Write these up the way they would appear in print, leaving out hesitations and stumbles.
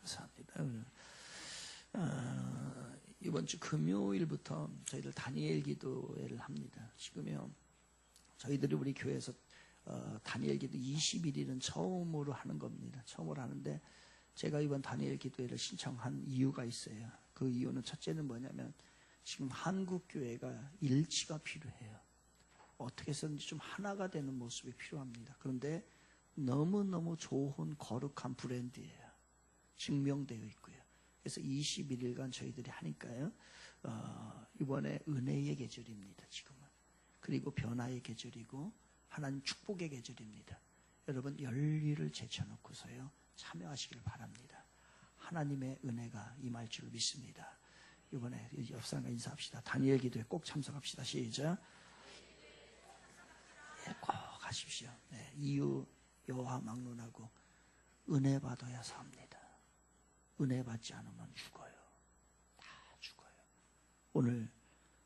감사합니다. 이번 주 금요일부터 저희들 다니엘 기도회를 합니다. 지금요, 저희들이 우리 교회에서 다니엘 기도 21일은 처음으로 하는 겁니다. 처음으로 하는데, 제가 이번 다니엘 기도회를 신청한 이유가 있어요. 그 이유는 첫째는 뭐냐면, 지금 한국 교회가 일치가 필요해요. 어떻게 해서든지 좀 하나가 되는 모습이 필요합니다. 그런데 너무너무 좋은 거룩한 브랜드예요. 증명되어 있고요. 그래서 21일간 저희들이 하니까요, 이번에 은혜의 계절입니다. 지금은. 그리고 변화의 계절이고 하나님 축복의 계절입니다. 여러분 열일을 제쳐놓고서요 참여하시길 바랍니다. 하나님의 은혜가 임할 줄 믿습니다. 이번에 옆 사람과 인사합시다. 다니엘 기도에 꼭 참석합시다. 시작. 예, 꼭 하십시오. 네, 이유 여호와 막론하고 은혜 받아야 삽니다. 은혜 받지 않으면 죽어요. 다 죽어요. 오늘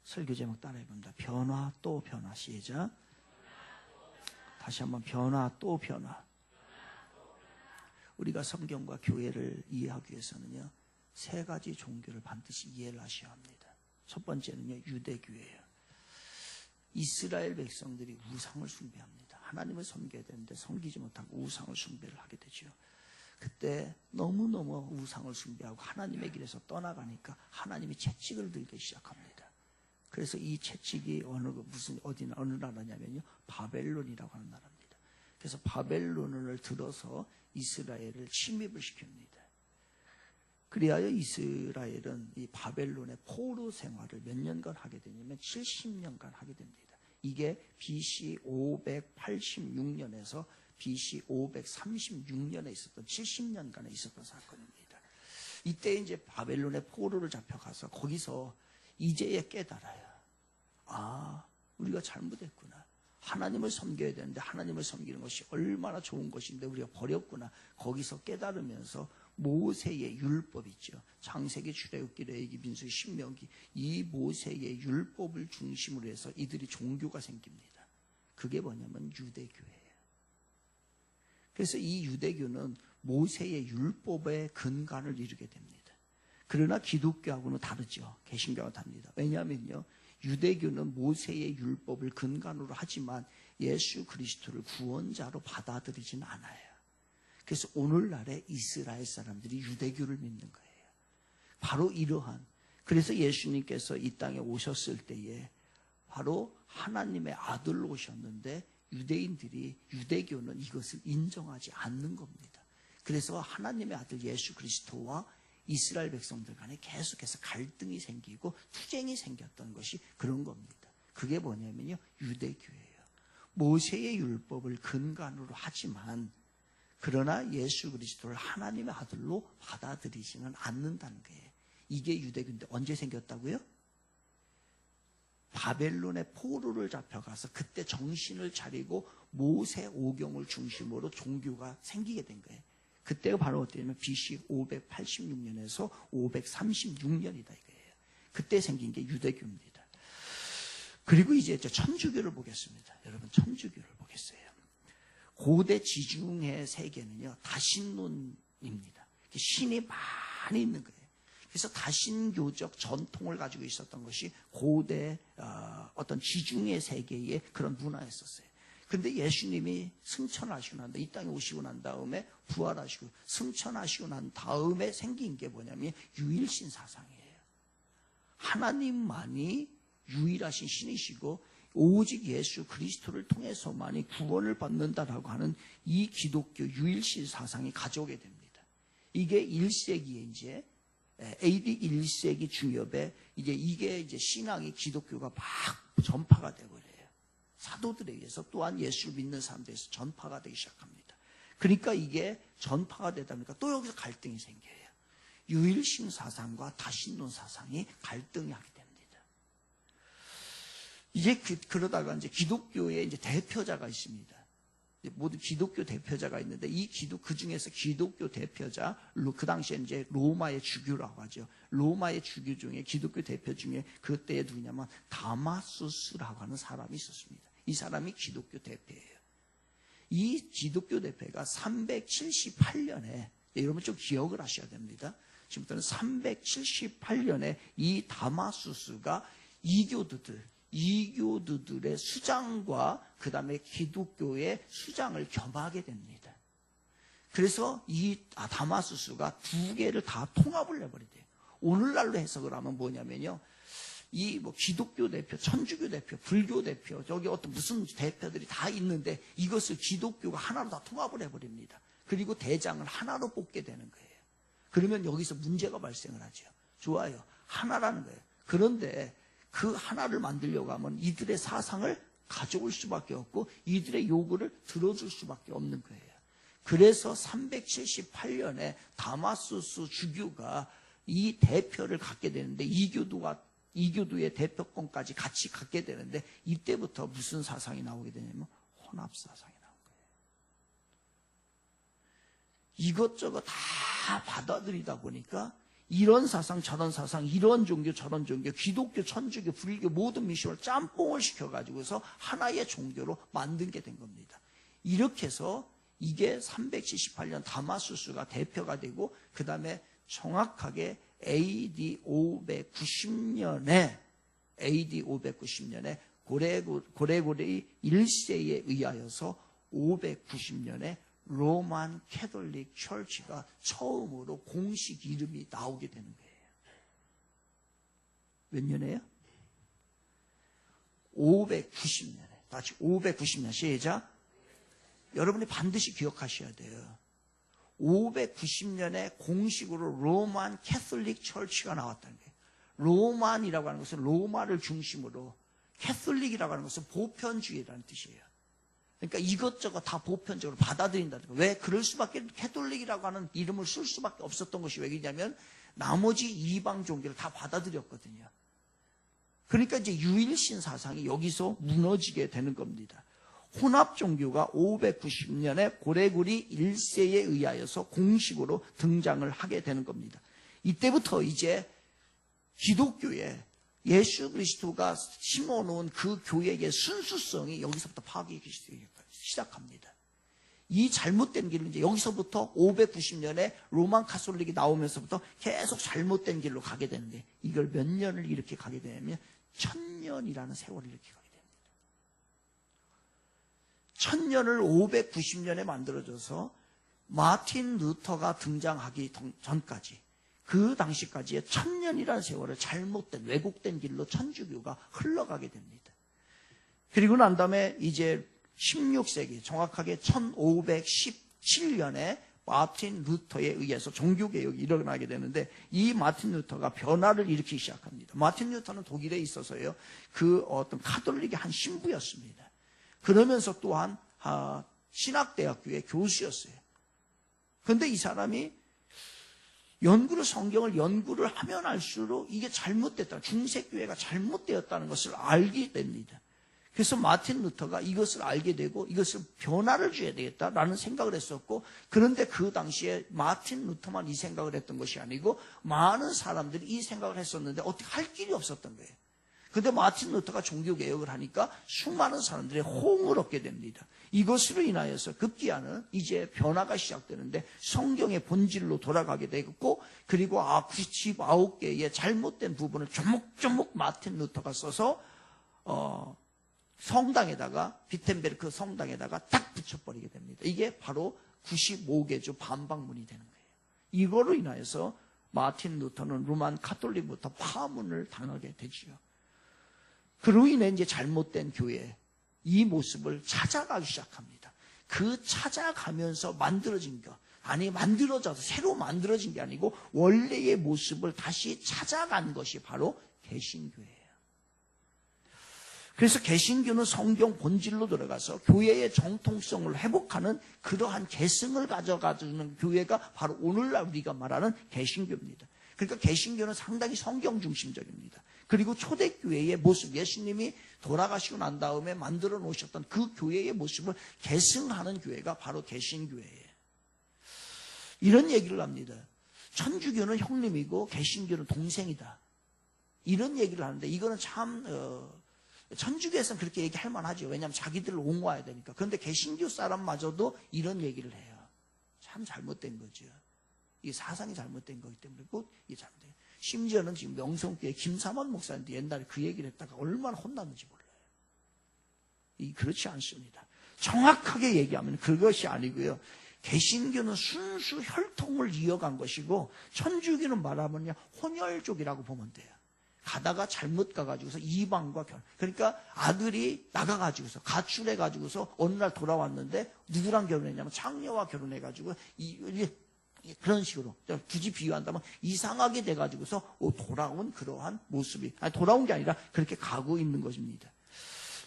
설교 제목 따라해봅니다. 변화 또 변화. 시작. 다시 한번 변화 또 변화. 우리가 성경과 교회를 이해하기 위해서는요, 세 가지 종교를 반드시 이해를 하셔야 합니다. 첫 번째는요, 유대교예요. 이스라엘 백성들이 우상을 숭배합니다. 하나님을 섬겨야 되는데 섬기지 못하고 우상을 숭배를 하게 되죠. 그때 너무너무 우상을 숭배하고 하나님의 길에서 떠나가니까 하나님이 채찍을 들기 시작합니다. 그래서 이 채찍이 어느 나라냐면요, 바벨론이라고 하는 나라입니다. 그래서 바벨론을 들어서 이스라엘을 침입을 시킵니다. 그리하여 이스라엘은 이 바벨론의 포로 생활을 몇 년간 하게 되냐면 70년간 하게 됩니다. 이게 BC 586년에서 BC 536년에 있었던 70년간에 있었던 사건입니다. 이때 이제 바벨론의 포로를 잡혀가서 거기서 이제야 깨달아요. 아, 우리가 잘못했구나. 하나님을 섬겨야 되는데 하나님을 섬기는 것이 얼마나 좋은 것인데 우리가 버렸구나. 거기서 깨달으면서 모세의 율법 있죠. 창세기, 출애굽기, 레위기, 민수기, 신명기, 이 모세의 율법을 중심으로 해서 이들이 종교가 생깁니다. 그게 뭐냐면 유대교예요. 그래서 이 유대교는 모세의 율법의 근간을 이루게 됩니다. 그러나 기독교하고는 다르죠. 개신교와 다릅니다. 왜냐하면요, 유대교는 모세의 율법을 근간으로 하지만 예수 그리스도를 구원자로 받아들이진 않아요. 그래서 오늘날의 이스라엘 사람들이 유대교를 믿는 거예요. 바로 이러한, 그래서 예수님께서 이 땅에 오셨을 때에 바로 하나님의 아들로 오셨는데 유대인들이, 유대교는 이것을 인정하지 않는 겁니다. 그래서 하나님의 아들 예수 그리스도와 이스라엘 백성들 간에 계속해서 갈등이 생기고 투쟁이 생겼던 것이 그런 겁니다. 그게 뭐냐면요, 유대교예요. 모세의 율법을 근간으로 하지만 그러나 예수 그리스도를 하나님의 아들로 받아들이지는 않는다는 거예요. 이게 유대교인데 언제 생겼다고요? 바벨론의 포로를 잡혀가서 그때 정신을 차리고 모세 오경을 중심으로 종교가 생기게 된 거예요. 그때가 바로 어때냐면 BC 586년에서 536년이다 이거예요. 그때 생긴 게 유대교입니다. 그리고 이제 천주교를 보겠습니다. 여러분, 천주교를 보겠어요. 고대 지중해 세계는요, 다신론입니다. 신이 많이 있는 거예요. 그래서 다신교적 전통을 가지고 있었던 것이 고대 어떤 지중해 세계의 그런 문화였었어요. 그런데 예수님이 승천하시고 난 다음에, 이 땅에 오시고 난 다음에 부활하시고 승천하시고 난 다음에 생긴 게 뭐냐면 유일신 사상이에요. 하나님만이 유일하신 신이시고 오직 예수 그리스도를 통해서만이 구원을 받는다라고 하는 이 기독교 유일신 사상이 가져오게 됩니다. 이게 1세기에 이제 AD 1세기 중엽에 이게 이제 신앙이 기독교가 막 전파가 되버려요. 사도들에 의해서 또한 예수를 믿는 사람들에서 전파가 되기 시작합니다. 그러니까 이게 전파가 되다 보니까 또 여기서 갈등이 생겨요. 유일신 사상과 다신론 사상이 갈등이 하게 됩니다. 이제 그러다가 이제 기독교에 이제 대표자가 있습니다. 모든 기독교 대표자가 있는데 그 중에서 기독교 대표자, 그 당시에 이제 로마의 주교라고 하죠. 로마의 주교 중에 기독교 대표 중에 그때에 누구냐면 다마수스라고 하는 사람이 있었습니다. 이 사람이 기독교 대표예요. 이 기독교 대표가 378년에 여러분 좀 기억을 하셔야 됩니다. 지금부터는 378년에 이 다마수스가 이교도들의 수장과 그 다음에 기독교의 수장을 겸하게 됩니다. 그래서 이 다마수스가 두 개를 다 통합을 해버리대요. 오늘날로 해석을 하면 뭐냐면요. 이 뭐 기독교 대표, 천주교 대표, 불교 대표, 저기 어떤 무슨 대표들이 다 있는데 이것을 기독교가 하나로 다 통합을 해버립니다. 그리고 대장을 하나로 뽑게 되는 거예요. 그러면 여기서 문제가 발생을 하죠. 좋아요. 하나라는 거예요. 그런데 그 하나를 만들려고 하면 이들의 사상을 가져올 수밖에 없고 이들의 요구를 들어줄 수밖에 없는 거예요. 그래서 378년에 다마수스 주교가 이 대표를 갖게 되는데 이교도의 대표권까지 같이 갖게 되는데 이때부터 무슨 사상이 나오게 되냐면 혼합사상이 나온 거예요. 이것저것 다 받아들이다 보니까 이런 사상 저런 사상 이런 종교 저런 종교 기독교 천주교 불교 모든 미션을 짬뽕을 시켜가지고서 하나의 종교로 만든 게 된 겁니다. 이렇게 해서 이게 378년 다마수스가 대표가 되고 그 다음에 정확하게 AD 590년에 고레고리 1세에 의하여서 590년에 로만 캐톨릭 철치가 처음으로 공식 이름이 나오게 되는 거예요. 몇 년에요? 590년에. 다시 590년 시작. 여러분이 반드시 기억하셔야 돼요. 590년에 공식으로 로만 캐톨릭 철치가 나왔다는 거예요. 로만이라고 하는 것은 로마를 중심으로, 캐톨릭이라고 하는 것은 보편주의라는 뜻이에요. 그러니까 이것저것 다 보편적으로 받아들인다는 거예요. 왜 그럴 수밖에, 캐톨릭이라고 하는 이름을 쓸 수밖에 없었던 것이 왜냐면 나머지 이방 종교를 다 받아들였거든요. 그러니까 이제 유일신 사상이 여기서 무너지게 되는 겁니다. 혼합 종교가 590년에 고레고리 1세에 의하여서 공식으로 등장을 하게 되는 겁니다. 이때부터 이제 기독교에 예수 그리스도가 심어놓은 그 교회의 순수성이 여기서부터 파괴되기 시작합니다. 이 잘못된 길을 이제 여기서부터 590년에 로만 카톨릭이 나오면서부터 계속 잘못된 길로 가게 되는데 이걸 몇 년을 이렇게 가게 되냐면 1000년이라는 세월을 이렇게 가게 됩니다. 1000년을 590년에 만들어져서 마틴 루터가 등장하기 전까지 그 당시까지의 1000년이라는 세월을 잘못된 왜곡된 길로 천주교가 흘러가게 됩니다. 그리고 난 다음에 이제 16세기 정확하게 1517년에 마틴 루터에 의해서 종교개혁이 일어나게 되는데 이 마틴 루터가 변화를 일으키기 시작합니다. 마틴 루터는 독일에 있어서요 그 어떤 카톨릭의 한 신부였습니다. 그러면서 또한 신학대학교의 교수였어요. 그런데 이 사람이 성경을 연구를 하면 할수록 이게 잘못됐다. 중세교회가 잘못되었다는 것을 알게 됩니다. 그래서 마틴 루터가 이것을 알게 되고 이것을 변화를 줘야 되겠다라는 생각을 했었고 그런데 그 당시에 마틴 루터만 이 생각을 했던 것이 아니고 많은 사람들이 이 생각을 했었는데 어떻게 할 길이 없었던 거예요. 그런데 마틴 루터가 종교개혁을 하니까 수많은 사람들의 호응을 얻게 됩니다. 이것으로 인하여서 급기야는 이제 변화가 시작되는데 성경의 본질로 돌아가게 되고 그리고 99개의 잘못된 부분을 조목조목 마틴 루터가 써서 성당에다가 비텐베르크 성당에다가 딱 붙여버리게 됩니다. 이게 바로 95개조 반박문이 되는 거예요. 이거로 인하여서 마틴 루터는 로만 카톨릭부터 파문을 당하게 되지요. 그로 인해 이제 잘못된 교회 이 모습을 찾아가기 시작합니다. 그 찾아가면서 만들어진 것 아니 만들어져서 새로 만들어진 게 아니고 원래의 모습을 다시 찾아간 것이 바로 개신교예요. 그래서 개신교는 성경 본질로 들어가서 교회의 정통성을 회복하는 그러한 계승을 가져가주는 교회가 바로 오늘날 우리가 말하는 개신교입니다. 그러니까 개신교는 상당히 성경 중심적입니다. 그리고 초대교회의 모습, 예수님이 돌아가시고 난 다음에 만들어 놓으셨던 그 교회의 모습을 계승하는 교회가 바로 개신교회예요. 이런 얘기를 합니다. 천주교는 형님이고 개신교는 동생이다. 이런 얘기를 하는데 이거는 참 천주교에서는 그렇게 얘기할 만하죠. 왜냐하면 자기들을 옹호해야 되니까. 그런데 개신교 사람마저도 이런 얘기를 해요. 참 잘못된 거죠. 이 사상이 잘못된 거기 때문에 곧 이게 잘못된 거예요. 심지어는 지금 명성교회 김삼환 목사님도 옛날에 그 얘기를 했다가 얼마나 혼났는지 몰라요. 그렇지 않습니다. 정확하게 얘기하면 그것이 아니고요. 개신교는 순수 혈통을 이어간 것이고 천주교는 말하면요 혼혈족이라고 보면 돼요. 가다가 잘못 가가지고서 이방과 결혼. 그러니까 아들이 나가가지고서 가출해가지고서 어느 날 돌아왔는데 누구랑 결혼했냐면 장녀와 결혼해가지고 그런 식으로 굳이 비유한다면 이상하게 돼가지고서 돌아온 그러한 모습이 돌아온 게 아니라 그렇게 가고 있는 것입니다.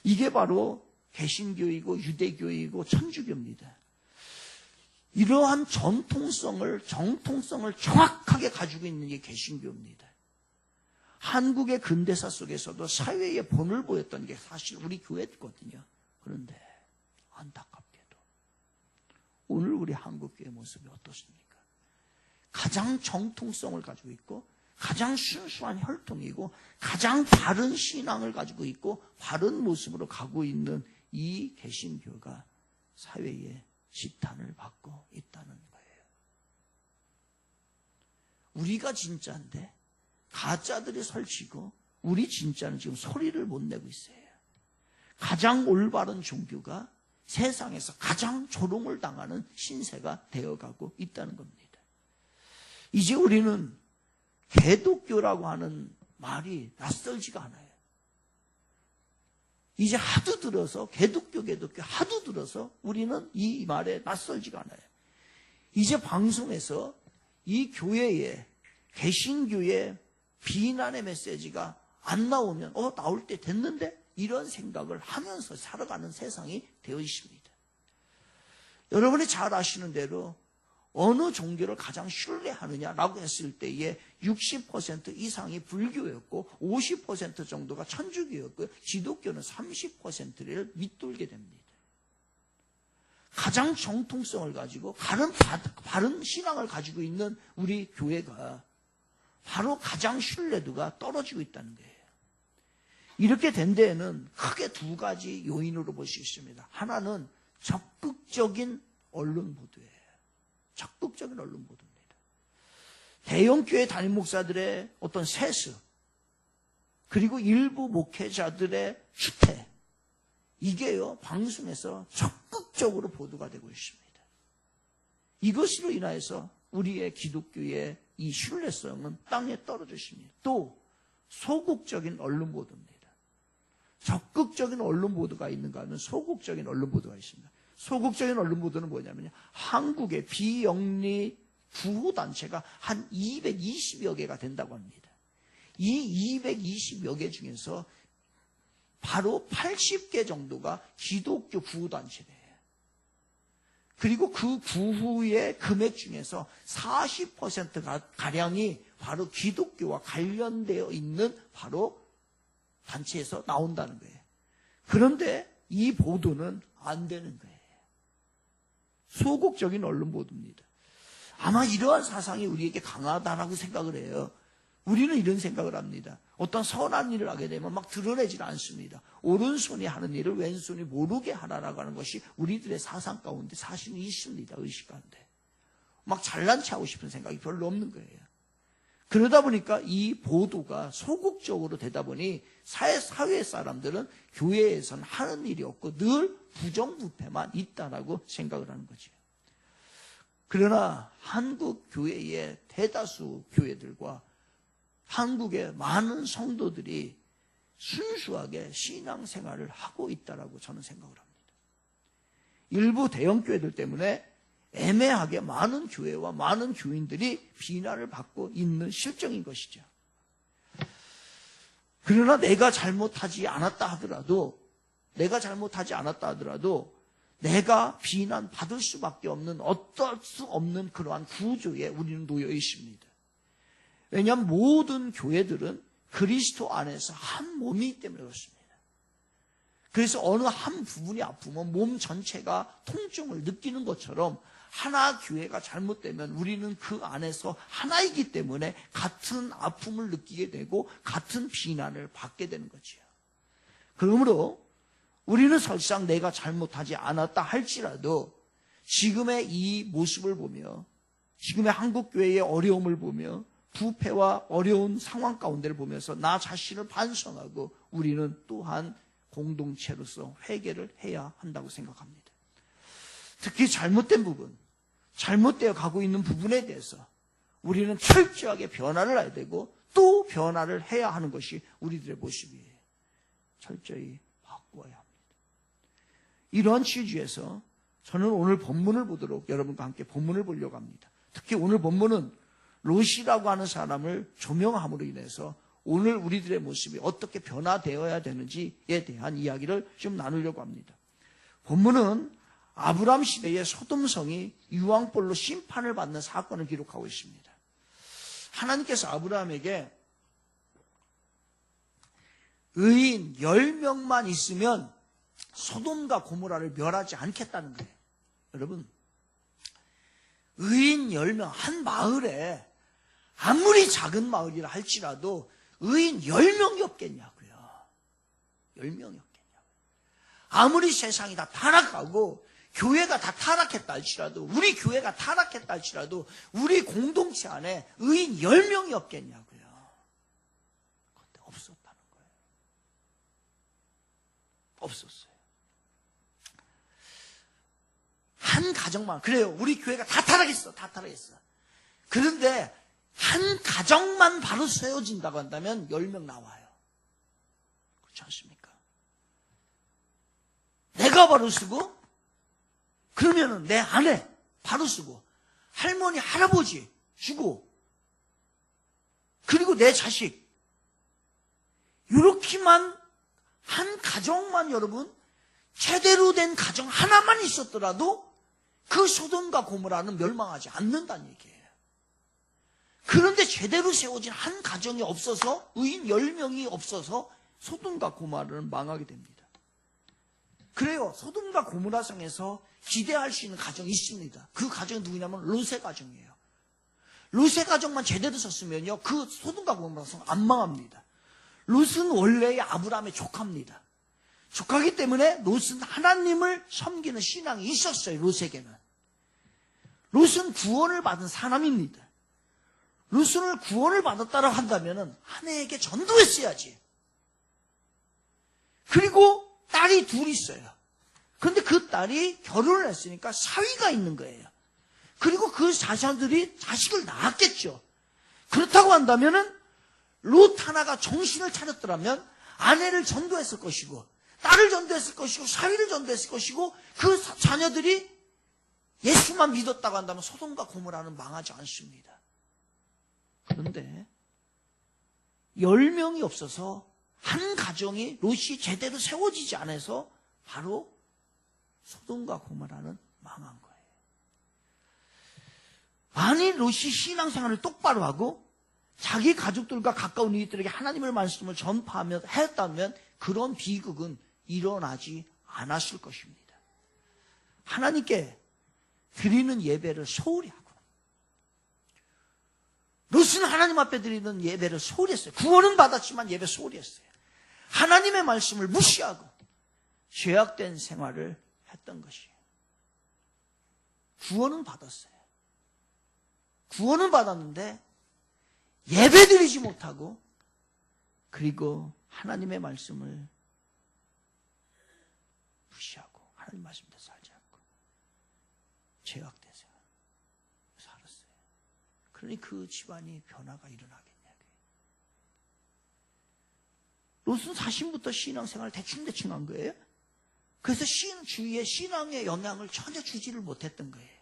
이게 바로 개신교이고 유대교이고 천주교입니다. 이러한 정통성을 정확하게 가지고 있는 게 개신교입니다. 한국의 근대사 속에서도 사회의 본을 보였던 게 사실 우리 교회였거든요. 그런데 안타깝게도 오늘 우리 한국교회 모습이 어떻습니까? 가장 정통성을 가지고 있고 가장 순수한 혈통이고 가장 바른 신앙을 가지고 있고 바른 모습으로 가고 있는 이 개신교가 사회에 지탄을 받고 있다는 거예요. 우리가 진짜인데 가짜들이 설치고 우리 진짜는 지금 소리를 못 내고 있어요. 가장 올바른 종교가 세상에서 가장 조롱을 당하는 신세가 되어가고 있다는 겁니다. 이제 우리는 개독교라고 하는 말이 낯설지가 않아요. 이제 하도 들어서 개독교 하도 들어서 우리는 이 말에 낯설지가 않아요. 이제 방송에서 이 교회에 개신교의 비난의 메시지가 안 나오면 나올 때 됐는데 이런 생각을 하면서 살아가는 세상이 되어 있습니다. 여러분이 잘 아시는 대로 어느 종교를 가장 신뢰하느냐라고 했을 때에 60% 이상이 불교였고 50% 정도가 천주교였고 기독교는 30%를 밑돌게 됩니다. 가장 정통성을 가지고 바른 신앙을 가지고 있는 우리 교회가 바로 가장 신뢰도가 떨어지고 있다는 거예요. 이렇게 된 데에는 크게 두 가지 요인으로 볼 수 있습니다. 하나는 적극적인 언론 보도예요. 적극적인 언론 보도입니다. 대형교회 담임 목사들의 어떤 세습, 그리고 일부 목회자들의 추태, 이게요 방송에서 적극적으로 보도가 되고 있습니다. 이것으로 인하여서 우리의 기독교의 이 신뢰성은 땅에 떨어져 있습니다. 또 소극적인 언론 보도입니다. 적극적인 언론 보도가 있는가 하면 소극적인 언론 보도가 있습니다. 소극적인 언론 보도는 뭐냐면요, 한국의 비영리 구호단체가 한 220여 개가 된다고 합니다. 이 220여 개 중에서 바로 80개 정도가 기독교 구호단체래요. 그리고 그 구호의 금액 중에서 40%가량이 바로 기독교와 관련되어 있는 바로 단체에서 나온다는 거예요. 그런데 이 보도는 안 되는 거예요. 소극적인 언론 보도입니다. 아마 이러한 사상이 우리에게 강하다라고 생각을 해요. 우리는 이런 생각을 합니다. 어떤 선한 일을 하게 되면 막 드러내질 않습니다. 오른손이 하는 일을 왼손이 모르게 하라라고 하는 것이 우리들의 사상 가운데 사실은 있습니다. 의식 가운데. 막 잘난 체 하고 싶은 생각이 별로 없는 거예요. 그러다 보니까 이 보도가 소극적으로 되다 보니 사회 사람들은 교회에서는 하는 일이 없고 늘 부정부패만 있다라고 생각을 하는 거죠. 그러나 한국 교회의 대다수 교회들과 한국의 많은 성도들이 순수하게 신앙생활을 하고 있다라고 저는 생각을 합니다. 일부 대형 교회들 때문에 애매하게 많은 교회와 많은 교인들이 비난을 받고 있는 실정인 것이죠. 그러나 내가 잘못하지 않았다 하더라도 내가 비난받을 수밖에 없는 어떨 수 없는 그러한 구조에 우리는 놓여 있습니다. 왜냐하면 모든 교회들은 그리스도 안에서 한 몸이기 때문에 그렇습니다. 그래서 어느 한 부분이 아프면 몸 전체가 통증을 느끼는 것처럼 하나 교회가 잘못되면 우리는 그 안에서 하나이기 때문에 같은 아픔을 느끼게 되고 같은 비난을 받게 되는 거지요. 그러므로 우리는 설상 내가 잘못하지 않았다 할지라도 지금의 이 모습을 보며 지금의 한국교회의 어려움을 보며 부패와 어려운 상황 가운데를 보면서 나 자신을 반성하고 우리는 또한 공동체로서 회개를 해야 한다고 생각합니다. 특히 잘못된 부분, 잘못되어 가고 있는 부분에 대해서 우리는 철저하게 변화를 해야 되고 또 변화를 해야 하는 것이 우리들의 모습이에요. 철저히 바꾸어야 합니다. 이러한 취지에서 저는 오늘 본문을 보도록 여러분과 함께 본문을 보려고 합니다. 특히 오늘 본문은 롯이라고 하는 사람을 조명함으로 인해서 오늘 우리들의 모습이 어떻게 변화되어야 되는지에 대한 이야기를 좀 나누려고 합니다. 본문은 아브라함 시대의 소돔성이 유황불로 심판을 받는 사건을 기록하고 있습니다. 하나님께서 아브라함에게 의인 10명만 있으면 소돔과 고모라를 멸하지 않겠다는 거예요. 여러분, 의인 10명, 한 마을에 아무리 작은 마을이라 할지라도 의인 10명이 없겠냐고요. 10명이 없겠냐고요. 아무리 세상이 다 타락하고 교회가 다 타락했다 할지라도, 우리 교회가 타락했다 할지라도 우리 공동체 안에 의인 10명이 없겠냐고요. 그런데 없었다는 거예요. 없었어요. 한 가정만, 그래요. 우리 교회가 다 타락했어. 다 타락했어. 그런데 한 가정만 바로 세워진다고 한다면 10명 나와요. 그렇지 않습니까? 내가 바로 쓰고, 그러면은 내 아내 바로 쓰고, 할머니, 할아버지 주고, 그리고 내 자식, 이렇게만 한 가정만 여러분, 제대로 된 가정 하나만 있었더라도 그 소돔과 고모라는 멸망하지 않는다는 얘기예요. 그런데 제대로 세워진 한 가정이 없어서, 의인 10명이 없어서 소돔과 고모라는 망하게 됩니다. 그래요. 소돔과 고모라 성에서 기대할 수 있는 가정이 있습니다. 그 가정이 누구냐면 롯의 가정이에요. 롯의 가정만 제대로 섰으면요, 그 소돔과 고모라 성 안 망합니다. 롯은 원래 아브라함의 조카입니다. 조카기 때문에 롯은 하나님을 섬기는 신앙이 있었어요. 롯에게는. 롯은 구원을 받은 사람입니다. 롯은 구원을 받았다고 한다면 아내에게 전도했어야지. 그리고 딸이 둘 있어요. 그런데 그 딸이 결혼을 했으니까 사위가 있는 거예요. 그리고 그 자녀들이 자식을 낳았겠죠. 그렇다고 한다면 롯 하나가 정신을 차렸더라면 아내를 전도했을 것이고, 딸을 전도했을 것이고, 사위를 전도했을 것이고, 그 자녀들이 예수만 믿었다고 한다면 소돔과 고모라는 망하지 않습니다. 그런데 10명이 없어서 한 가정이 롯이 제대로 세워지지 않아서 바로 소돔과 고모라는 망한 거예요. 만일 롯이 신앙생활을 똑바로 하고 자기 가족들과 가까운 이들에게 하나님의 말씀을 전파하며 했다면 그런 비극은 일어나지 않았을 것입니다. 하나님께 드리는 예배를 소홀히 하고, 롯은 하나님 앞에 드리는 예배를 소홀히 했어요. 구원은 받았지만 예배 소홀히 했어요. 하나님의 말씀을 무시하고 죄악된 생활을 했던 것이에요. 구원은 받았어요. 구원은 받았는데 예배 드리지 못하고, 그리고 하나님의 말씀을 무시하고 하나님 말씀대로 살지 않고 죄악된 생활 살았어요. 그러니 그 집안이 변화가 일어나겠냐고요. 롯은 자신부터 신앙생활을 대충대충 한 거예요. 그래서 주위에 신앙의 영향을 전혀 주지를 못했던 거예요.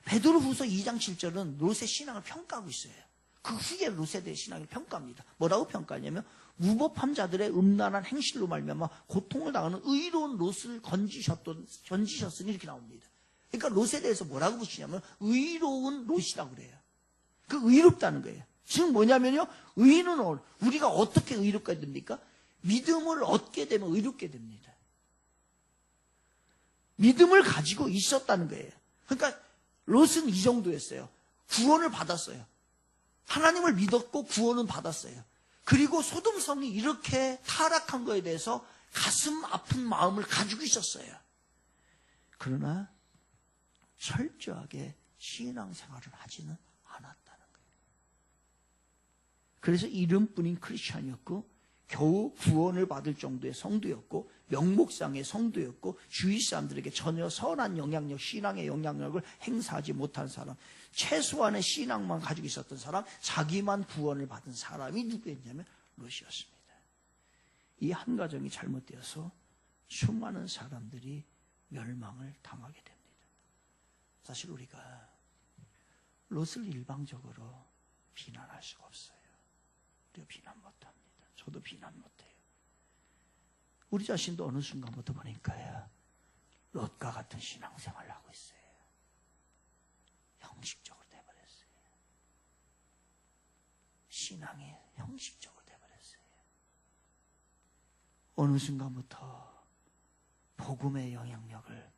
베드로후서 2장 7절은 롯의 신앙을 평가하고 있어요. 그 후에 롯에 대해 신앙을 평가합니다. 뭐라고 평가하냐면 무법한 자들의 음란한 행실로 말미암아 고통을 당하는 의로운 롯을 건지셨으니 이렇게 나옵니다. 그러니까 롯에 대해서 뭐라고 붙이냐면 의로운 롯이라고 그래요. 그 의롭다는 거예요. 지금 뭐냐면요, 의인은 우리가 어떻게 의롭게 됩니까? 믿음을 얻게 되면 의롭게 됩니다. 믿음을 가지고 있었다는 거예요. 그러니까 롯은 이 정도였어요. 구원을 받았어요. 하나님을 믿었고 구원은 받았어요. 그리고 소돔성이 이렇게 타락한 거에 대해서 가슴 아픈 마음을 가지고 있었어요. 그러나 철저하게 신앙생활을 하지는 않았다는 거예요. 그래서 이름뿐인 크리스찬이었고 겨우 구원을 받을 정도의 성도였고 명목상의 성도였고 주위 사람들에게 전혀 선한 영향력, 신앙의 영향력을 행사하지 못한 사람, 최소한의 신앙만 가지고 있었던 사람, 자기만 구원을 받은 사람이 누구였냐면 롯이었습니다. 이 한 가정이 잘못되어서 수많은 사람들이 멸망을 당하게 됩니다. 사실 우리가 롯을 일방적으로 비난할 수가 없어요. 우리가 비난 못합니다. 저도 비난 못해요. 우리 자신도 어느 순간부터 보니까요, 롯과 같은 신앙생활을 하고 있어요. 형식적으로 돼버렸어요. 신앙이 형식적으로 돼버렸어요. 어느 순간부터 복음의 영향력을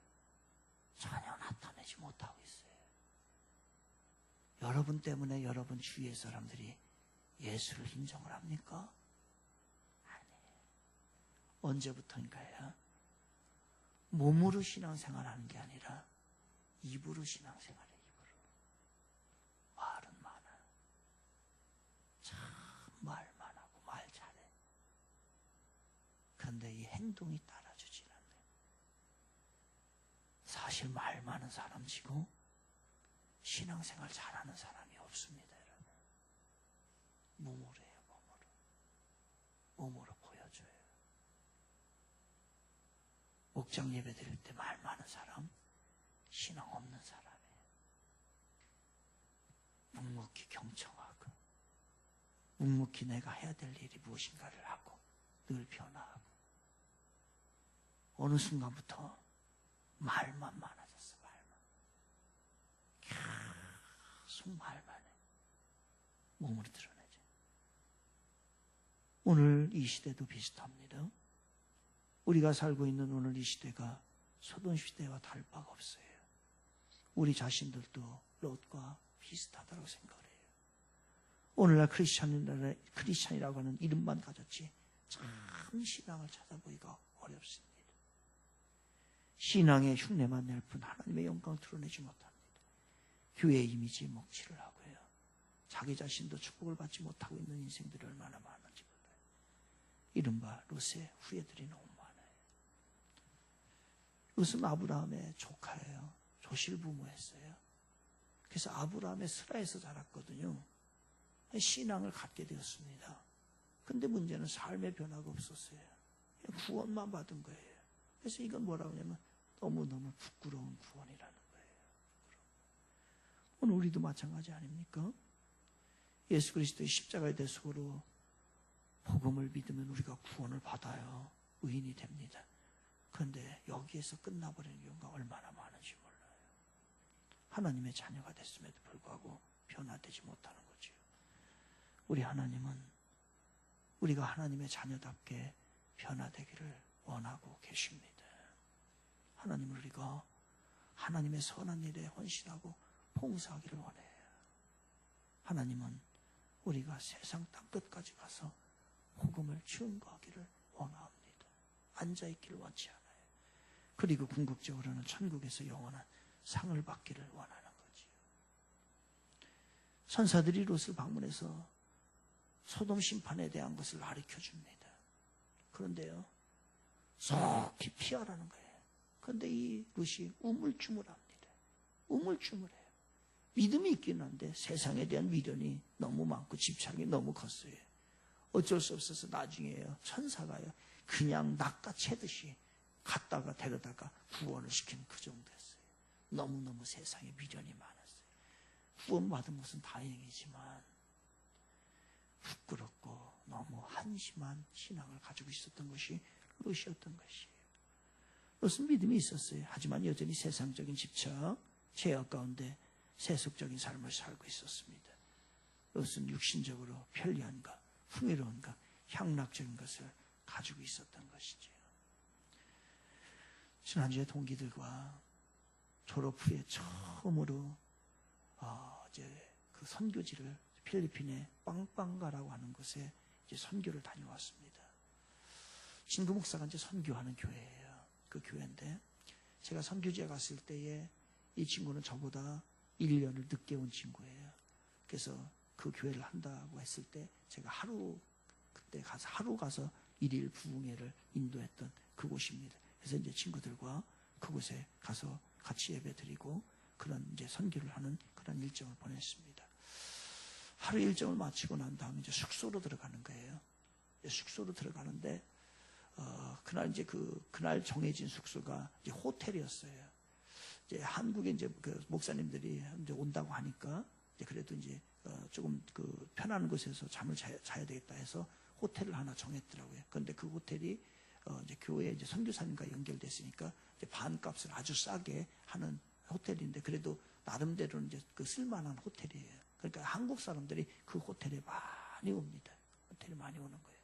전혀 나타내지 못하고 있어요. 여러분 때문에 여러분 주위의 사람들이 예수를 인정을 합니까? 아니에요. 언제부터인가요? 몸으로 신앙생활하는 게 아니라 입으로 신앙생활해요. 입으로. 말은 많아. 참 말만 하고 말 잘해. 그런데 이 행동이 따라주질 않아요. 사실 말 많은 사람 치고 신앙생활 잘하는 사람이 없습니다. 여러분. 몸으로 해요. 몸으로 보여줘요. 목장 예배 드릴 때 말 많은 사람, 신앙 없는 사람이에요. 묵묵히 경청하고 묵묵히 내가 해야 될 일이 무엇인가를 하고 늘 변화하고 어느 순간부터 말만 많아졌어. 말만. 계속 말만 해. 몸으로 드러내죠. 오늘 이 시대도 비슷합니다. 우리가 살고 있는 오늘 이 시대가 소돔 시대와 다를 바가 없어요. 우리 자신들도 롯과 비슷하다고 생각을 해요. 오늘날 크리스찬이라고 하는 이름만 가졌지 참 신앙을 찾아보기가 어렵습니다. 신앙의 흉내만 낼 뿐 하나님의 영광을 드러내지 못합니다. 교회 이미지에 먹칠을 하고요. 자기 자신도 축복을 받지 못하고 있는 인생들이 얼마나 많은지 몰라요. 이른바 롯의 후예들이 너무 많아요. 롯은 아브라함의 조카예요. 조실부모였어요. 그래서 아브라함의 스라에서 자랐거든요. 신앙을 갖게 되었습니다. 근데 문제는 삶의 변화가 없었어요. 구원만 받은 거예요. 그래서 이건 뭐라고 하냐면 너무너무 부끄러운 구원이라는 거예요. 오늘 우리도 마찬가지 아닙니까? 예수 그리스도의 십자가의 대속으로 복음을 믿으면 우리가 구원을 받아요. 의인이 됩니다. 그런데 여기에서 끝나버리는 경우가 얼마나 많은지 몰라요. 하나님의 자녀가 됐음에도 불구하고 변화되지 못하는 거죠. 우리 하나님은 우리가 하나님의 자녀답게 변화되기를 원하고 계십니다. 하나님은 우리가 하나님의 선한 일에 헌신하고 봉사하기를 원해요. 하나님은 우리가 세상 땅끝까지 가서 복음을 증거하기를 원합니다. 앉아있기를 원치 않아요. 그리고 궁극적으로는 천국에서 영원한 상을 받기를 원하는 거지요. 선사들이 롯을 방문해서 소돔 심판에 대한 것을 가르쳐줍니다. 그런데요, 속히 피하라는 거예요. 그런데 이 롯이 우물쭈물합니다. 우물쭈물해요. 믿음이 있긴 한데 세상에 대한 미련이 너무 많고 집착이 너무 컸어요. 어쩔 수 없어서 나중에요, 천사가요, 그냥 낚아채듯이 갔다가 데려다가 구원을 시키는 그 정도였어요. 너무너무 세상에 미련이 많았어요. 구원받은 것은 다행이지만 부끄럽고 너무 한심한 신앙을 가지고 있었던 것이 롯이었던 것이에요. 롯은 믿음이 있었어요. 하지만 여전히 세상적인 집착, 죄악 가운데 세속적인 삶을 살고 있었습니다. 롯은 육신적으로 편리한 것, 풍요로운 것, 향락적인 것을 가지고 있었던 것이죠. 지난주에 동기들과 졸업 후에 처음으로 이제 그 선교지를 필리핀의 빵빵가라고 하는 곳에 이제 선교를 다녀왔습니다. 진구 목사가 이제 선교하는 교회예요. 그 교회인데 제가 선교지에 갔을 때에 이 친구는 저보다 1년을 늦게 온 친구예요. 그래서 그 교회를 한다고 했을 때 제가 그때 가서 하루 가서 1일 부흥회를 인도했던 그곳입니다. 그래서 이제 친구들과 그곳에 가서 같이 예배 드리고 그런 이제 선교를 하는 그런 일정을 보냈습니다. 하루 일정을 마치고 난 다음에 이제 숙소로 들어가는 거예요. 숙소로 들어가는데 그날 이제 그날 정해진 숙소가 이제 호텔이었어요. 이제 한국에 이제 그 목사님들이 이제 온다고 하니까 이제 그래도 이제 조금 그 편한 곳에서 잠을 자야 되겠다 해서 호텔을 하나 정했더라고요. 그런데 그 호텔이 이제 교회 이제 선교사님과 연결됐으니까 이제 반값을 아주 싸게 하는 호텔인데 그래도 나름대로는 이제 그 쓸만한 호텔이에요. 그러니까 한국 사람들이 그 호텔에 많이 옵니다. 호텔에 많이 오는 거예요.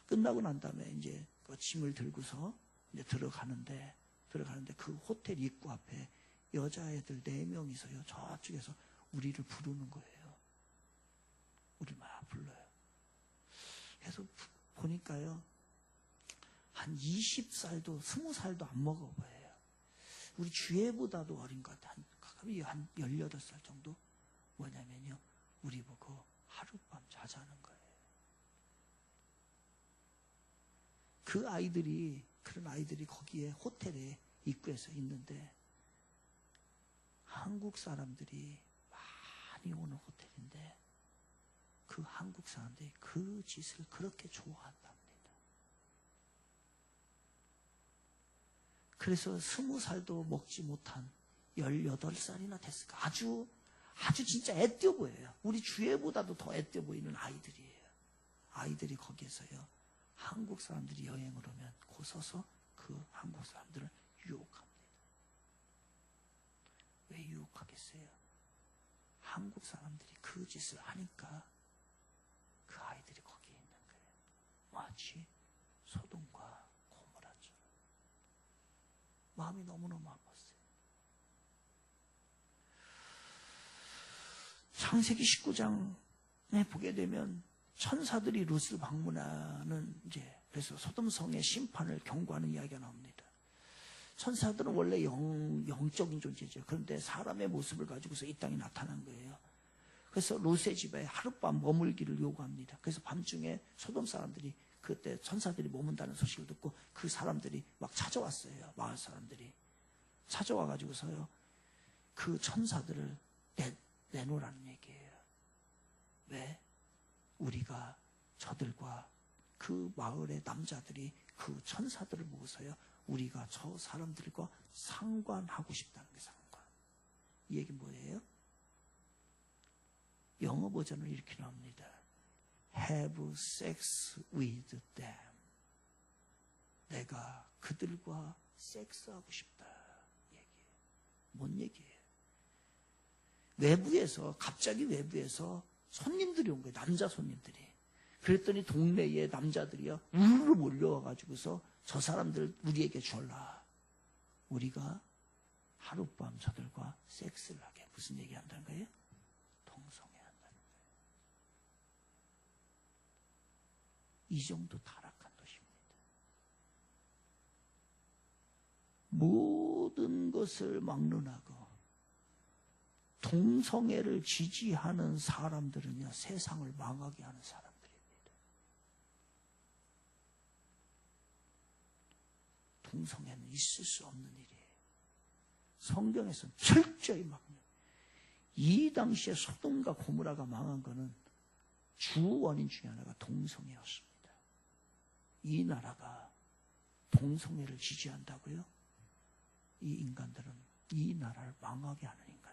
끝나고 난 다음에 이제 그 짐을 들고서 이제 들어가는데 그 호텔 입구 앞에 여자애들 4명이서요. 저쪽에서 우리를 부르는 거예요. 우리 막 불러요. 그래서 보니까요. 한 20살도 20살도 안 먹어 보여요. 우리 주애보다도 어린 것 같아요. 가까이 한 18살 정도? 뭐냐면요. 우리 보고 하룻밤 자자는 거예요. 그런 아이들이 거기에 호텔에 입구에서 있는데 한국 사람들이 많이 오는 호텔인데 그 한국 사람들이 그 짓을 그렇게 좋아한답니다. 그래서 20살도 먹지 못한 18살이나 됐을까. 아주 진짜 애띄어 보여요. 우리 주애보다도 더 애띄어 보이는 아이들이에요. 아이들이 거기에서요. 한국 사람들이 여행을 오면 고서서 그 한국 사람들을 유혹합니다. 왜 유혹하겠어요? 한국 사람들이 그 짓을 하니까 그 아이들이 거기에 있는 거예요. 마치 소돔과 고모라처럼. 마음이 너무너무 아팠어요. 창세기 19장에 보게 되면 천사들이 롯을 방문하는 이제 그래서 소돔성의 심판을 경고하는 이야기가 나옵니다. 천사들은 원래 영적인 존재죠. 그런데 사람의 모습을 가지고서 이 땅에 나타난 거예요. 그래서 롯의 집에 하룻밤 머물기를 요구합니다. 그래서 밤중에 소돔 사람들이 그때 천사들이 머문다는 소식을 듣고 그 사람들이 막 찾아왔어요. 마을 사람들이 찾아와 가지고서요. 그 천사들을 내놓으라는 얘기예요. 왜? 우리가 저들과 그 마을의 남자들이 그 천사들을 보고서요. 우리가 저 사람들과 상관하고 싶다는 게 상관. 이 얘기 뭐예요? 영어 버전은 이렇게 나옵니다. Have sex with them. 내가 그들과 섹스하고 싶다. 얘기예요. 뭔 얘기예요? 갑자기 외부에서 손님들이 온 거예요. 남자 손님들이. 그랬더니 동네에 남자들이요. 우르르 몰려와가지고서 저 사람들 우리에게 줘라. 우리가 하룻밤 저들과 섹스를 하게. 무슨 얘기 한다는 거예요? 동성애 한다는 거예요. 이 정도 타락한 것입니다. 모든 것을 막론하고 동성애를 지지하는 사람들은요, 세상을 망하게 하는 사람들입니다. 동성애는 있을 수 없는 일이에요. 성경에서는 철저히 막는. 이 당시에 소돔과 고모라가 망한 것은 주 원인 중에 하나가 동성애였습니다. 이 나라가 동성애를 지지한다고요? 이 인간들은 이 나라를 망하게 하는 인간들이에요.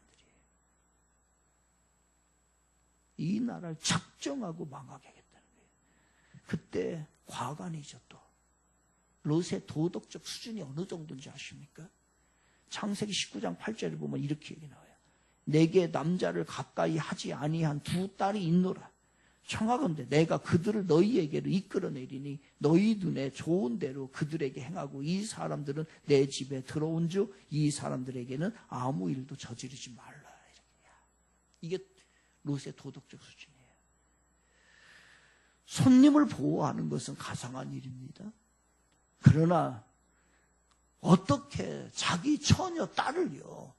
이 나라를 작정하고 망하게 하겠다는 거예요. 그때 과관이죠 또. 롯의 도덕적 수준이 어느 정도인지 아십니까? 창세기 19장 8절을 보면 이렇게 얘기 나와요. 내게 남자를 가까이 하지 아니한 2 딸이 있노라. 청하건대 내가 그들을 너희에게로 이끌어내리니 너희 눈에 좋은 대로 그들에게 행하고 이 사람들은 내 집에 들어온 주 이 사람들에게는 아무 일도 저지르지 말라. 이게 롯의 도덕적 수준이에요. 손님을 보호하는 것은 가상한 일입니다. 그러나 어떻게 자기 처녀 딸을요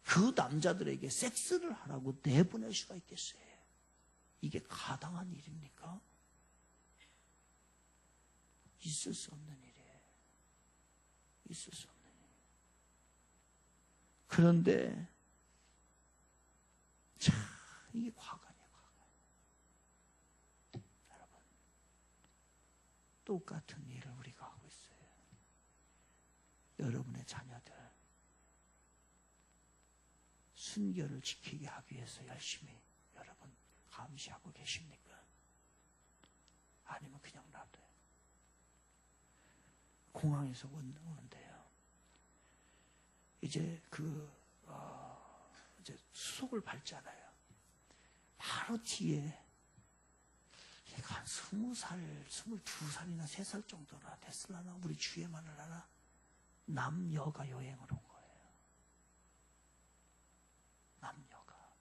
그 남자들에게 섹스를 하라고 내보낼 수가 있겠어요? 이게 가당한 일입니까? 있을 수 없는 일이에요. 있을 수 없는 일. 그런데 참 이게 과거네요. 여러분, 똑같은 일을 우리가 하고 있어요. 여러분의 자녀들 순결을 지키게 하기 위해서 열심히 여러분 감시하고 계십니까? 아니면 그냥 놔둬요? 공항에서 오는데요. 이제 이제 수속을 밟잖아요. 바로 뒤에 한 20살, 22살이나 3살 정도나 됐을라나 우리 주에만 하나 남녀가 여행을 온 거예요. 남녀가.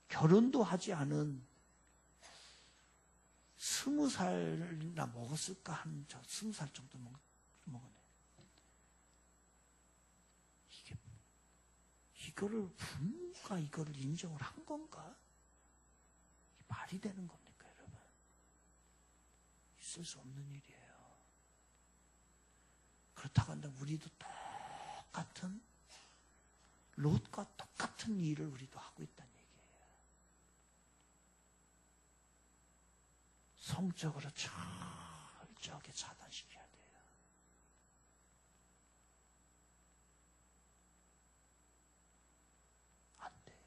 결혼도 하지 않은 20살이나 먹었을까? 한 20살 정도 먹었네. 이거를 부모가 이거를 인정을 한 건가? 말이 되는 겁니까, 여러분? 있을 수 없는 일이에요. 그렇다고 한다면 우리도 똑같은 롯과 똑같은 일을 우리도 하고 있다는 얘기예요. 성적으로 철저하게 차단시켜야 돼요. 안 돼요.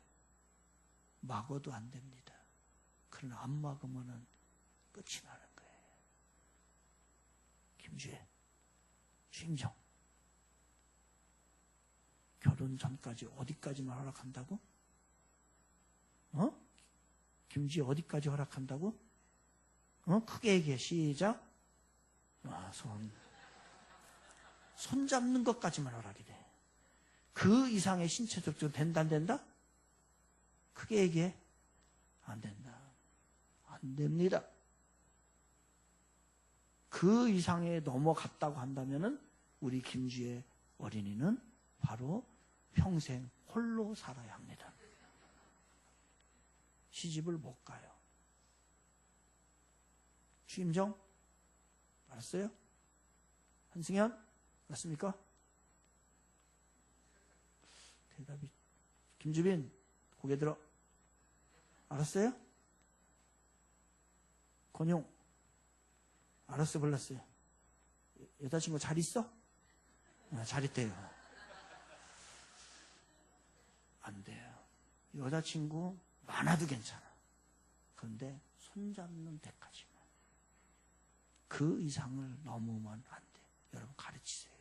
막어도 안 됩니다. 그러나 안 막으면은 끝이 나는 거예요. 김주혜, 주임정. 결혼 전까지 어디까지만 허락한다고? 김주혜 어디까지 허락한다고? 크게 얘기해. 시작. 손 잡는 것까지만 허락이 돼. 그 이상의 신체적 좀 된다 안 된다? 크게 얘기해. 안 된다. 안 됩니다. 그 이상에 넘어갔다고 한다면은 우리 김주혜 어린이는 바로 평생 홀로 살아야 합니다. 시집을 못 가요. 주임정? 알았어요? 한승현? 알았습니까? 대답이. 김주빈, 고개 들어. 알았어요? 권용, 알았어, 몰랐어요. 여자친구 잘 있어? 잘 있대요. 안 돼요. 여자친구 많아도 괜찮아. 그런데 손잡는 데까지만. 그 이상을 넘으면 안 돼. 여러분 가르치세요.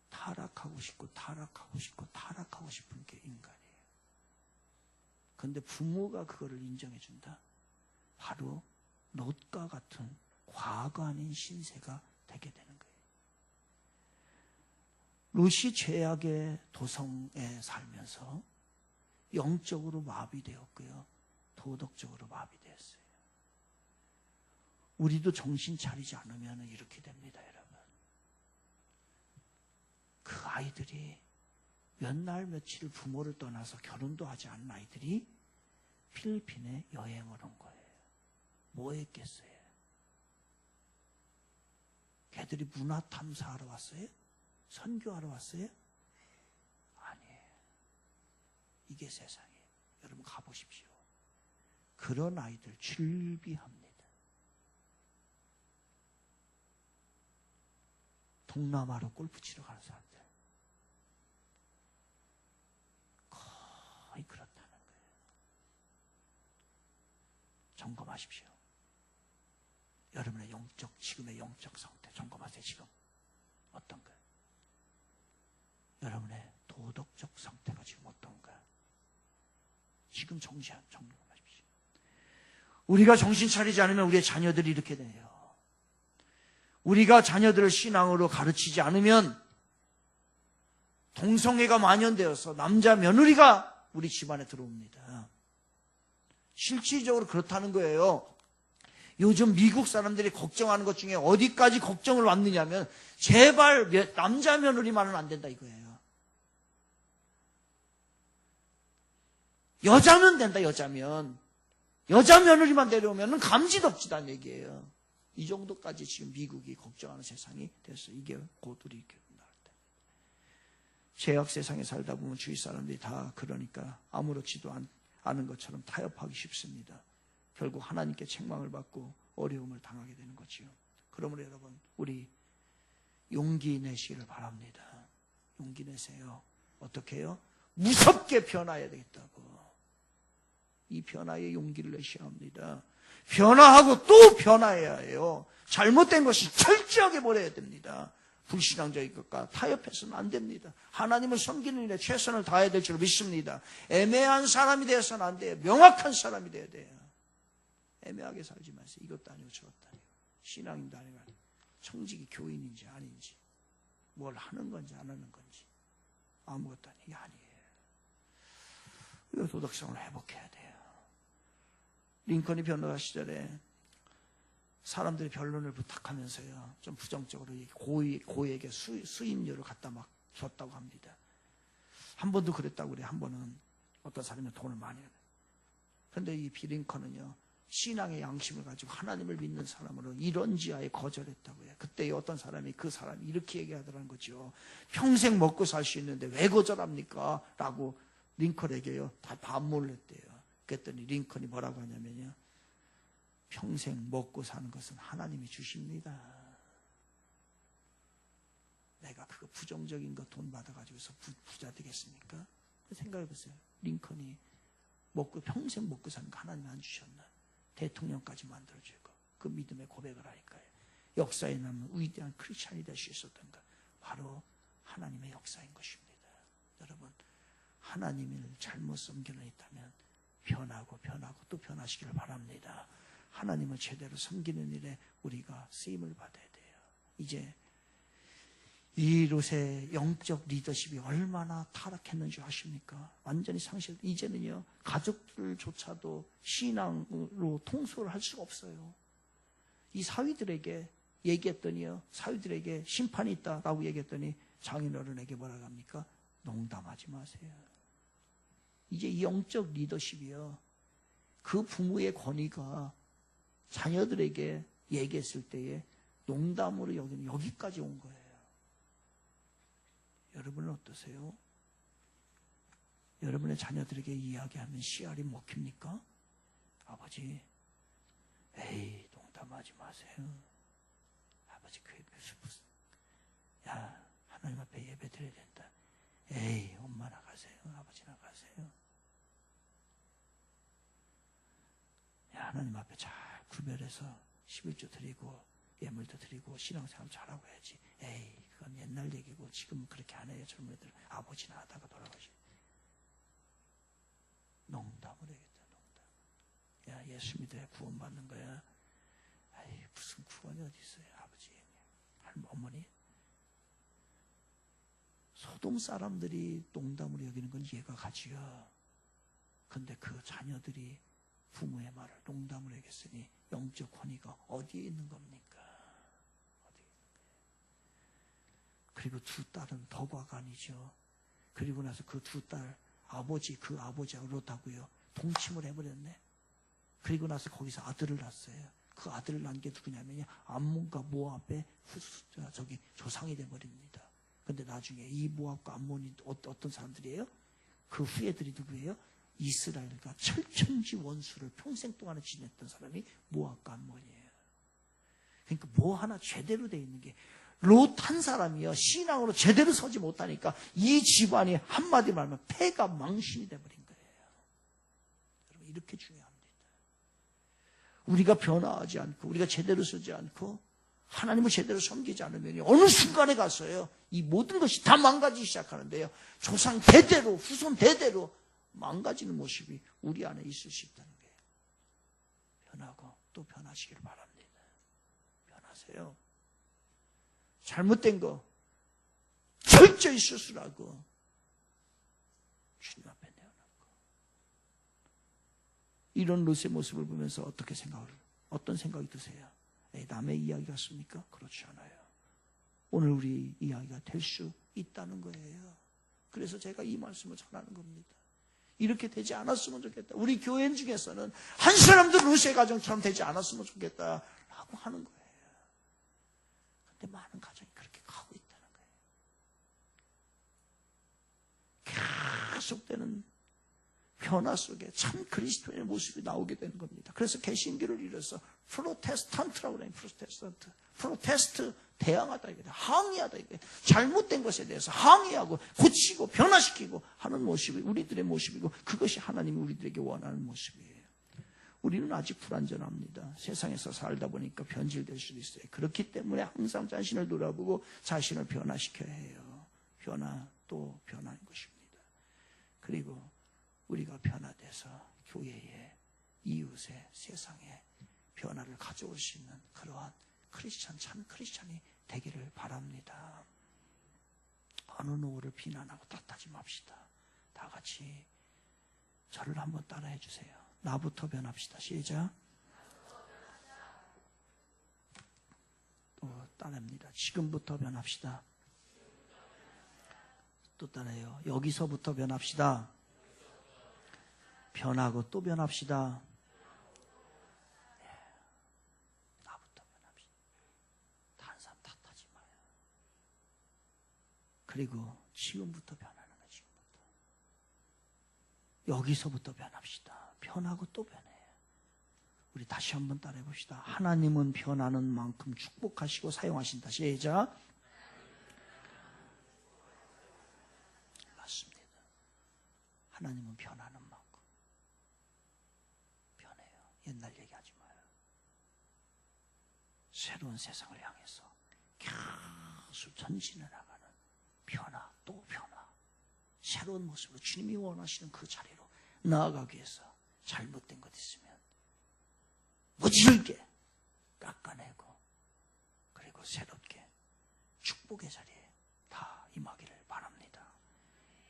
타락하고 싶고 싶은 게 인간이에요. 그런데 부모가 그거를 인정해준다? 바로 롯과 같은 과거 아닌 신세가 되게 되는 거예요. 롯이 죄악의 도성에 살면서 영적으로 마비되었고요. 도덕적으로 마비되었어요. 우리도 정신 차리지 않으면 이렇게 됩니다, 여러분. 그 아이들이 몇 날 며칠 부모를 떠나서 결혼도 하지 않은 아이들이 필리핀에 여행을 온 거예요. 뭐 했겠어요? 걔들이 문화 탐사하러 왔어요? 선교하러 왔어요? 아니에요. 이게 세상이에요. 여러분 가보십시오. 그런 아이들 즐비합니다. 동남아로 골프 치러 가는 사람들 거의 그렇다는 거예요. 점검하십시오. 여러분의 지금의 영적 상태 점검하세요. 지금 어떤가요? 여러분의 도덕적 상태가 지금 어떤가요? 지금 점검하십시오. 우리가 정신 차리지 않으면 우리의 자녀들이 이렇게 돼요. 우리가 자녀들을 신앙으로 가르치지 않으면 동성애가 만연되어서 남자 며느리가 우리 집안에 들어옵니다. 실질적으로 그렇다는 거예요. 요즘 미국 사람들이 걱정하는 것 중에 어디까지 걱정을 왔느냐면 제발 남자 며느리만은 안 된다 이거예요. 여자면 된다. 여자면. 여자 며느리만 데려오면 감지덕지다는 얘기예요. 이 정도까지 지금 미국이 걱정하는 세상이 됐어요. 이게 곧 우리 나올 때. 죄악 세상에 살다 보면 주위 사람들이 다 그러니까 아무렇지도 않은 것처럼 타협하기 쉽습니다. 결국 하나님께 책망을 받고 어려움을 당하게 되는 거지요. 그러므로 여러분 우리 용기 내시기를 바랍니다. 용기 내세요. 어떻게 해요? 무섭게 변화해야 되겠다고. 이 변화에 용기를 내셔야 합니다. 변화하고 또 변화해야 해요. 잘못된 것이 철저하게 버려야 됩니다. 불신앙적인 것과 타협해서는 안 됩니다. 하나님을 섬기는 일에 최선을 다해야 될 줄 믿습니다. 애매한 사람이 되어서는 안 돼요. 명확한 사람이 되어야 돼요. 애매하게 살지 마세요. 이것도 아니고 저것도 아니고. 신앙인도 아니고 청직이 교인인지 아닌지 뭘 하는 건지 안 하는 건지 아무것도 아니에요. 이게 아니에요. 이거 도덕성을 회복해야 돼요. 링컨이 변호사 시절에 사람들이 변론을 부탁하면서요, 좀 부정적으로 고에게 수임료를 갖다 막 줬다고 합니다. 한 번도 그랬다고 그래요. 한 번은 어떤 사람이 돈을 많이 해요. 그런데 이 링컨은요, 신앙의 양심을 가지고 하나님을 믿는 사람으로 이런지하에 거절했다고 해요. 그때 어떤 사람이 그 사람이 이렇게 얘기하더라는 거죠. 평생 먹고 살 수 있는데 왜 거절합니까? 라고 링컨에게요, 다 반문을 했대요. 그랬더니 링컨이 뭐라고 하냐면요, 평생 먹고 사는 것은 하나님이 주십니다. 내가 그거 부정적인 거 돈 받아가지고서 부자 되겠습니까? 생각해 보세요. 링컨이 평생 먹고 사는 거 하나님이 안 주셨나? 대통령까지 만들어주고 그 믿음의 고백을 하니까요. 역사에 남은 위대한 크리스찬이 될 수 있었던 것, 바로 하나님의 역사인 것입니다. 여러분, 하나님을 잘못 섬기는 있다면 변하고 또 변하시기를 바랍니다. 하나님을 제대로 섬기는 일에 우리가 쓰임을 받아야 돼요. 이제 이 롯의 영적 리더십이 얼마나 타락했는지 아십니까? 완전히 이제는요, 가족들조차도 신앙으로 통솔을 할 수가 없어요. 이 사위들에게 얘기했더니요, 사위들에게 심판이 있다라고 얘기했더니 장인어른에게 뭐라고 합니까? 농담하지 마세요. 이제 이 영적 리더십이요, 그 부모의 권위가 자녀들에게 얘기했을 때에 농담으로 여기는 여기까지 온 거예요. 여러분은 어떠세요? 여러분의 자녀들에게 이야기하면 씨알이 먹힙니까? 아버지, 에이, 농담하지 마세요. 아버지, 그게 무슨, 야, 하나님 앞에 예배 드려야 된다. 에이, 엄마 나가세요. 아버지 나가세요. 야, 하나님 앞에 잘 구별해서 11조 드리고 예물도 드리고 신앙생활 잘하고 해야지. 에이, 그건 옛날 얘기고 지금은 그렇게 안 해요. 젊은 애들. 아버지나 하다가 돌아가시. 농담을 해야겠다. 농담. 야, 예수 믿어야 구원받는 거야. 아이, 무슨 구원이 어디 있어요. 아버지, 어머니. 소돔 사람들이 농담으로 여기는 건 이해가 가지요. 그런데 그 자녀들이 부모의 말을 농담으로 여겼으니 영적 권위가 어디에 있는 겁니까? 어디에 있는 거예요? 그리고 두 딸은 덕화가 아니죠. 그리고 나서 그 두 딸 그 아버지하고 롯하고요, 동침을 해버렸네. 그리고 나서 거기서 아들을 낳았어요. 그 아들을 낳은 게 누구냐면요, 암몬과 모압의 조상이 돼버립니다. 근데 나중에 이 모압과 암몬이 어떤 사람들이에요? 그 후예들이 누구예요? 이스라엘과 철천지 원수를 평생 동안에 지냈던 사람이 모압과 암몬이에요. 그러니까 뭐 하나 제대로 돼 있는 게, 롯 한 사람이요, 신앙으로 제대로 서지 못하니까 이 집안이 한마디 말하면 폐가 망신이 돼버린 거예요. 여러분, 이렇게 중요합니다. 우리가 변화하지 않고 우리가 제대로 서지 않고 하나님을 제대로 섬기지 않으면 어느 순간에 가서요, 이 모든 것이 다 망가지기 시작하는데요, 조상 대대로, 후손 대대로 망가지는 모습이 우리 안에 있을 수 있다는 거예요. 변하고 또 변하시길 바랍니다. 변하세요. 잘못된 거 철저히 수술하고 주님 앞에 내어놓고. 이런 롯의 모습을 보면서 어떻게 생각을 어떤 생각이 드세요? 남의 이야기 같습니까? 그렇지 않아요. 오늘 우리 이야기가 될 수 있다는 거예요. 그래서 제가 이 말씀을 전하는 겁니다. 이렇게 되지 않았으면 좋겠다. 우리 교인 중에서는 한 사람도 루시의 가정처럼 되지 않았으면 좋겠다라고 하는 거예요. 근데 많은 가정이 그렇게 가고 있다는 거예요. 계속되는 변화 속에 참 그리스도인의 모습이 나오게 되는 겁니다. 그래서 개신교를 이뤄서 프로테스탄트라고 그래요. 프로테스트 대항하다 이거예요. 항의하다 이거예요. 잘못된 것에 대해서 항의하고 고치고 변화시키고 하는 모습이 우리들의 모습이고 그것이 하나님이 우리들에게 원하는 모습이에요. 우리는 아직 불완전합니다. 세상에서 살다 보니까 변질될 수도 있어요. 그렇기 때문에 항상 자신을 돌아보고 자신을 변화시켜야 해요. 변화 또 변화인 것입니다. 그리고 우리가 변화돼서 교회에 이웃에 세상에 변화를 가져올 수 있는 그러한 참 크리스찬이 되기를 바랍니다. 어느 누구를 비난하고 탓하지 맙시다. 다 같이 저를 한번 따라해 주세요. 나부터 변합시다. 시작. 또 따라합니다. 지금부터 변합시다. 또 따라해요. 여기서부터 변합시다. 변하고 또 변합시다. 나부터 변합시다. 다른 사람 탓하지 마요. 그리고 지금부터 변하는 거예요. 지금부터. 여기서부터 변합시다. 변하고 또 변해요. 우리 다시 한번 따라해 봅시다. 하나님은 변하는 만큼 축복하시고 사용하신다. 시작. 맞습니다. 하나님은 변하는 만큼 변해요. 옛날 얘기하지 마요. 새로운 세상을 향해서 계속 전진해 나가는 변화 또 변화. 새로운 모습으로 주님이 원하시는 그 자리로 나아가기 위해서 잘못된 것 있으면 무질게 깎아내고 그리고 새롭게 축복의 자리에 다 임하기를 바랍니다.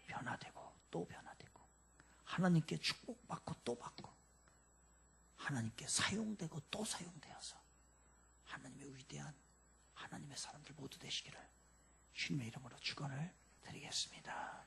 변화되고 또 변화되고 하나님께 축복받고 또 받고 하나님께 사용되고 또 사용되어서 하나님의 위대한 하나님의 사람들 모두 되시기를 주님의 이름으로 축원을 드리겠습니다.